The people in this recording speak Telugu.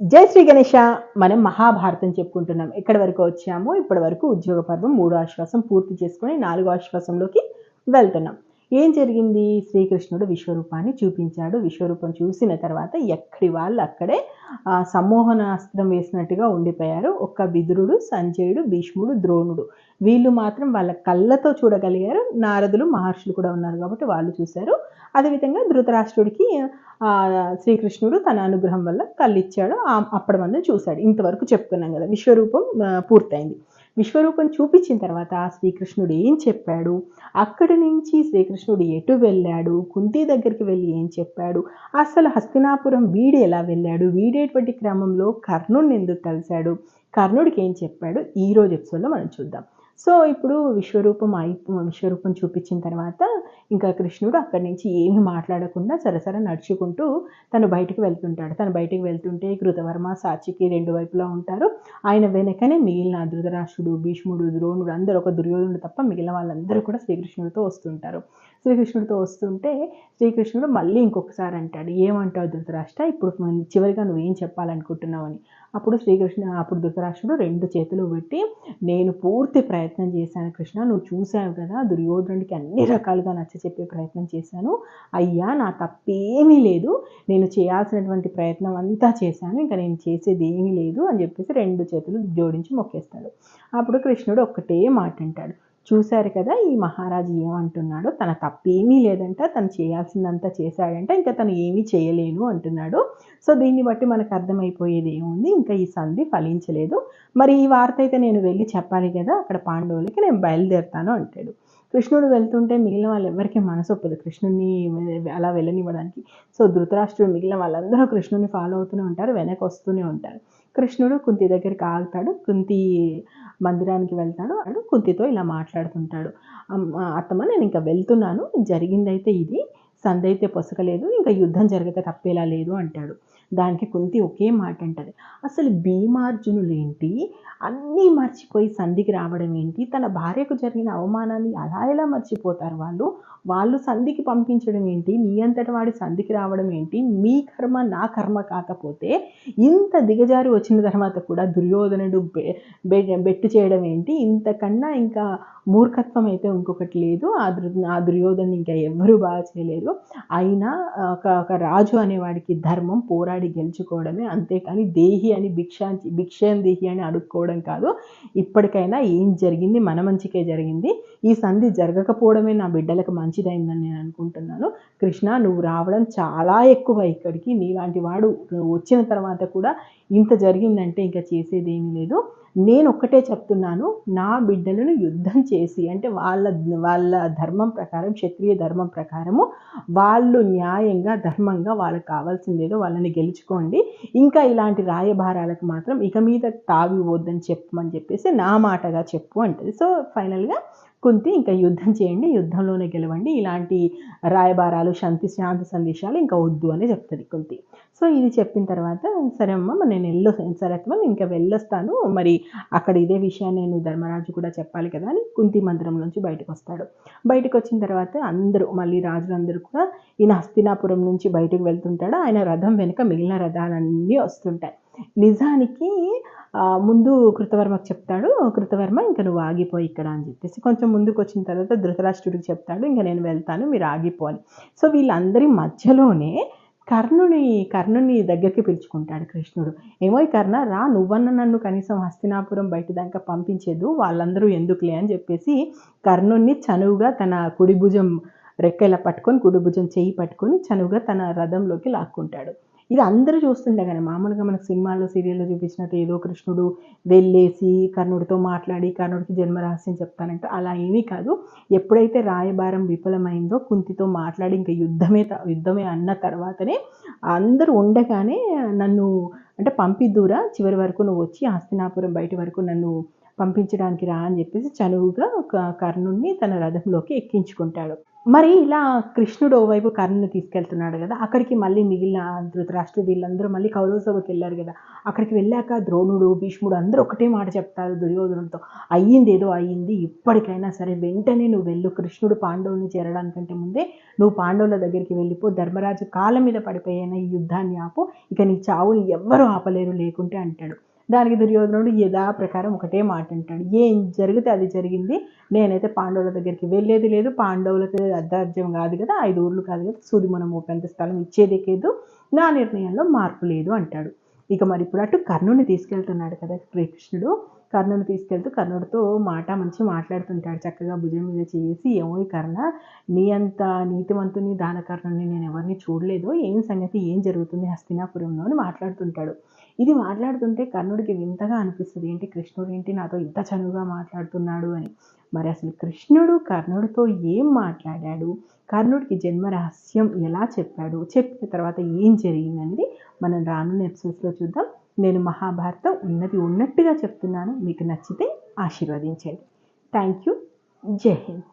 జై శ్రీ గణేష. మనం మహాభారతం చెప్పుకుంటున్నాం. ఎక్కడి వరకు వచ్చాము? ఇప్పటి వరకు ఉద్యోగ పర్వం 3వ ఆశ్వాసం పూర్తి చేసుకొని 4వ ఆశ్వాసంలోకి వెళ్తున్నాం. ఏం జరిగింది? శ్రీకృష్ణుడు విశ్వరూపాన్ని చూపించాడు. విశ్వరూపం చూసిన తర్వాత ఎక్కడి వాళ్ళు అక్కడే సమ్మోహనాస్త్రం వేసినట్టుగా ఉండిపోయారు. ఒక్క విదురుడు, సంజయుడు, భీష్ముడు, ద్రోణుడు వీళ్ళు మాత్రం వాళ్ళ కళ్ళతో చూడగలిగారు. నారదులు, మహర్షులు కూడా ఉన్నారు కాబట్టి వాళ్ళు చూశారు. అదేవిధంగా ధృతరాష్ట్రుడికి శ్రీకృష్ణుడు తన అనుగ్రహం వల్ల కళ్ళిచ్చాడు. అప్పటి మందం చూశాడు. ఇంతవరకు చెప్పుకున్నాం కదా. విశ్వరూపం పూర్తయింది. విశ్వరూపం చూపించిన తర్వాత శ్రీకృష్ణుడు ఏం చెప్పాడు, అక్కడి నుంచి శ్రీకృష్ణుడు ఎటు వెళ్ళాడు, కుంతి దగ్గరికి వెళ్ళి ఏం చెప్పాడు, అసలు హస్తినాపురం వీడు ఎలా వెళ్ళాడు, వీడేటువంటి క్రమంలో కర్ణుడిని ఎందుకు కలిశాడు, కర్ణుడికి ఏం చెప్పాడు, ఈరోజు ఎపిసోడ్లో మనం చూద్దాం. సో ఇప్పుడు విశ్వరూపం చూపించిన తర్వాత ఇంకా కృష్ణుడు అక్కడి నుంచి ఏమీ మాట్లాడకుండా సరసర నడుచుకుంటూ తను బయటికి వెళ్తుంటాడు. తను బయటికి వెళ్తుంటే కృతవర్మ, సాత్యకి రెండు వైపులా ఉంటారు. ఆయన వెనకనే మిగిలిన ధృతరాష్ట్రుడు, భీష్ముడు, ద్రోణుడు అందరూ, ఒక దుర్యోధనుడు తప్ప మిగిలిన వాళ్ళందరూ కూడా శ్రీకృష్ణుడితో వస్తుంటారు. శ్రీకృష్ణుడితో వస్తుంటే శ్రీకృష్ణుడు మళ్ళీ ఇంకొకసారి అంటాడు, ఏమంటావు ధృతరాష్ట్ర, ఇప్పుడు చివరిగా నువ్వేం చెప్పాలనుకుంటున్నావు అని. అప్పుడు ధృతరాష్ట్రుడు రెండు చేతులు పెట్టి, నేను పూర్తి ప్రయత్నం చేశాను కృష్ణ, నువ్వు చూసావు కదా దుర్యోధనుడికి అన్ని రకాలుగా నచ్చ చెప్పే ప్రయత్నం చేశాను. అయ్యా నా తప్పేమీ లేదు, నేను చేయాల్సినటువంటి ప్రయత్నం అంతా చేశాను, ఇంకా నేను చేసేది ఏమీ లేదు అని చెప్పేసి రెండు చేతులు జోడించి మొక్కేస్తాడు. అప్పుడు కృష్ణుడు ఒక్కటే మాట అంటాడు, చూశారు కదా ఈ మహారాజు ఏమంటున్నాడో, తన తప్పేమీ లేదంట, తను చేయాల్సిందంతా చేశాడంట, ఇంకా తను ఏమీ చేయలేను అంటున్నాడు. సో దీన్ని బట్టి మనకు అర్థమైపోయేది ఏముంది, ఇంకా ఈ సంధి ఫలించలేదు. మరి ఈ వార్త అయితే నేను వెళ్ళి చెప్పాలి కదా అక్కడ పాండవులకి, నేను బయలుదేరుతాను అంటాడు. కృష్ణుడు వెళ్తుంటే మిగిలిన వాళ్ళు ఎవరికి మనసు ఒప్పదు కృష్ణుడిని అలా వెళ్ళనివ్వడానికి. సో ధృతరాష్ట్రుడు మిగిలిన వాళ్ళందరూ కృష్ణుడిని ఫాలో అవుతూనే ఉంటారు, వెనక్కి వస్తూనే ఉంటారు. కృష్ణుడు కుంతి దగ్గరికి ఆగుతాడు, కుంతి మందిరానికి వెళ్తాడు. కుంతితో ఇలా మాట్లాడుతుంటాడు, అత్తమ్మ నేను ఇంకా వెళ్తున్నాను, జరిగిందైతే ఇది, సందైతే పొసకలేదు, ఇంకా యుద్ధం జరగక తప్పేలా లేదు అంటాడు. దానికి కుంతి ఒకే మాట అంటది, అసలు భీమార్జునులేంటి అన్నీ మర్చిపోయి సంధికి రావడం ఏంటి, తన భార్యకు జరిగిన అవమానాన్ని అలా ఎలా మర్చిపోతారు వాళ్ళు సంధికి పంపించడం ఏంటి, మీ అంతటి వాడి సంధికి రావడం ఏంటి, మీ కర్మ నా కర్మ కాకపోతే ఇంత దిగజారి వచ్చిన తర్వాత కూడా దుర్యోధనుడు బెట్టు చేయడం ఏంటి, ఇంతకన్నా ఇంకా మూర్ఖత్వం అయితే ఇంకొకటి లేదు, ఆ దుర్యోధను ఇంకా ఎవ్వరూ బాగా చేయలేరు. అయినా ఒక రాజు అనేవాడికి ధర్మం పోరాడి గెలుచుకోవడమే, అంతేకాని దేహి అని భిక్షం దేహి అని అడుక్కోవడం కాదు. ఇప్పటికైనా ఏం జరిగింది మన మంచికే జరిగింది, ఈ సంధి జరగకపోవడమే నా బిడ్డలకు మంచిదైందని నేను అనుకుంటున్నాను. కృష్ణ నువ్వు రావడం చాలా ఎక్కువ ఇక్కడికి, నీలాంటి వాడు వచ్చిన తర్వాత కూడా ఇంత జరిగిందంటే ఇంకా చేసేది ఏమీ లేదు. నేను ఒక్కటే చెప్తున్నాను, నా బిడ్డలను యుద్ధం చేసి, అంటే వాళ్ళ ధర్మం ప్రకారం, క్షత్రియ ధర్మం ప్రకారము వాళ్ళు న్యాయంగా ధర్మంగా వాళ్ళకి కావాల్సిందేదో వాళ్ళని గెలుచుకోండి, ఇంకా ఇలాంటి రాయభారాలకు మాత్రం ఇక మీద తావివద్దని చెప్పమని చెప్పేసి నా మాటగా చెప్పు అంటది. సో ఫైనల్గా కుంతి ఇంకా యుద్ధం చేయండి, యుద్ధంలోనే గెలవండి, ఇలాంటి రాయబారాలు శాంతి సందేశాలు ఇంకా వద్దు అని చెప్తుంది కుంతి. సో ఇది చెప్పిన తర్వాత, సరే అమ్మ నేను సరే అత్తమ్మ ఇంకా వెళ్ళొస్తాను, మరి అక్కడ ఇదే విషయాన్ని నేను ధర్మరాజు కూడా చెప్పాలి కదా అని కుంతి మందిరం నుంచి బయటకు వస్తాడు. బయటకు వచ్చిన తర్వాత అందరూ మళ్ళీ రాజులందరూ కూడా ఈయన హస్తినాపురం నుంచి బయటకు వెళ్తుంటాడు. ఆయన రథం వెనుక మిగిలిన రథాలన్నీ వస్తుంటాయి. నిజానికి ముందు కృతవర్మకు చెప్తాడు, కృతవర్మ ఇంకా నువ్వు ఆగిపోయి ఇక్కడ అని చెప్పేసి. కొంచెం ముందుకు వచ్చిన తర్వాత ధృతరాష్ట్రుడికి చెప్తాడు, ఇంకా నేను వెళ్తాను మీరు ఆగిపోని. సో వీళ్ళందరి మధ్యలోనే కర్ణుని దగ్గరికి పిలుచుకుంటాడు కృష్ణుడు. ఏమో కర్ణ రా, నువ్వన్న నన్ను కనీసం హస్తినాపురం బయట దాకా పంపించేదు, వాళ్ళందరూ ఎందుకులే అని చెప్పేసి కర్ణుని చనువుగా తన కుడి భుజం రెక్కెలా పట్టుకొని, కుడి భుజం చెయ్యి పట్టుకొని చనువుగా తన రథంలోకి లాక్కుంటాడు. ఇది అందరూ చూస్తుండే కానీ మామూలుగా మనకు సినిమాల్లో సీరియల్లో చూపించినట్టు ఏదో కృష్ణుడు వెళ్ళేసి కర్ణుడితో మాట్లాడి కర్ణుడికి జన్మరహస్యం చెప్తానంటే అలా ఏమీ కాదు. ఎప్పుడైతే రాయబారం విఫలమైందో కుంతితో మాట్లాడి ఇంకా యుద్ధమే అన్న తర్వాతనే అందరూ ఉండగానే నన్ను అంటే పంపిద్దురా, చివరి వరకు నువ్వు వచ్చి హస్తినాపురం బయట వరకు నన్ను పంపించడానికి రా అని చెప్పేసి చనువుగా కర్ణుడిని తన రథంలోకి ఎక్కించుకుంటాడు. మరి ఇలా కృష్ణుడు ఓవైపు కర్ణుని తీసుకెళ్తున్నాడు గదా! అక్కడికి మళ్ళీ మిగిలిన ధృతరాష్ట్రుడు వీళ్ళందరూ మళ్ళీ కౌరవ సభకెళ్లారు గదా! అక్కడికి వెళ్ళాక ద్రోణుడు, భీష్ముడు అందరూ ఒకటే మాట చెప్తారు దుర్యోధనుడితో. "అయ్యిందేదో అయ్యింది. ఇప్పటికైనా సరే వెంటనే నువ్వు వెళ్ళు. కృష్ణుడు పాండవుల్ని చేరడానికంటే ముందే నువ్వు పాండవుల దగ్గరికి వెళ్ళిపో. ధర్మరాజు కాళ్ళ మీద పడిపోయిన ఈ యుద్ధాన్ని ఆపు. ఇక నీ చావుని ఎవ్వరూ ఆపలేరు లేకుంటే" అంటాడు. దానికి దుర్యోధనుడు యథాప్రకారం ఒకటే మాట అంటాడు. ఏం జరిగితే అది జరిగింది. నేనైతే పాండవుల దగ్గరికి వెళ్ళేది లేదు. పాండవులకి అర్ధరాజ్యం కాదు కదా, 5 ఊర్లు కాదు కదా, సూదిమనం మోపేంత స్థలం ఇచ్చేదే లేదు. నా నిర్ణయంలో మార్పు లేదు అంటాడు. ఇక మరి ఇప్పుడు అటు కర్ణుడిని తీసుకెళ్తున్నాడు కదా శ్రీకృష్ణుడు. కర్ణుని తీసుకెళ్తూ కర్ణుడితో మంచి మాట్లాడుతుంటాడు. చక్కగా భుజం మీద చేసి, "ఏమోయ్ కర్ణ, నీ అంత నీతివంతుని దానకర్ణుని నేను ఎవరిని చూడలేదు. ఏం సంగతి, ఏం జరుగుతుంది హస్తినాపురంలో" అని మాట్లాడుతుంటాడు. ఇది మాట్లాడుతుంటే కర్ణుడికి వింతగా అనిపిస్తది. ఏంటి కృష్ణుడు ఏంటి నాతో ఇంత చనువుగా మాట్లాడుతున్నాడు అని. మరి అసలు కృష్ణుడు కర్ణుడితో ఏం మాట్లాడాడు? కర్ణుడికి జన్మ రహస్యం ఎలా చెప్పాడు? చెప్పిన తర్వాత ఏం జరిగిందనేది మనం రానున్న ఎపిసోడ్స్‌లో చూద్దాం. నేను మహాభారతం ఉన్నది ఉన్నట్టుగా చెప్తున్నాను. మీకు నచ్చితే ఆశీర్వదించండి. Thank you. జై హింద్.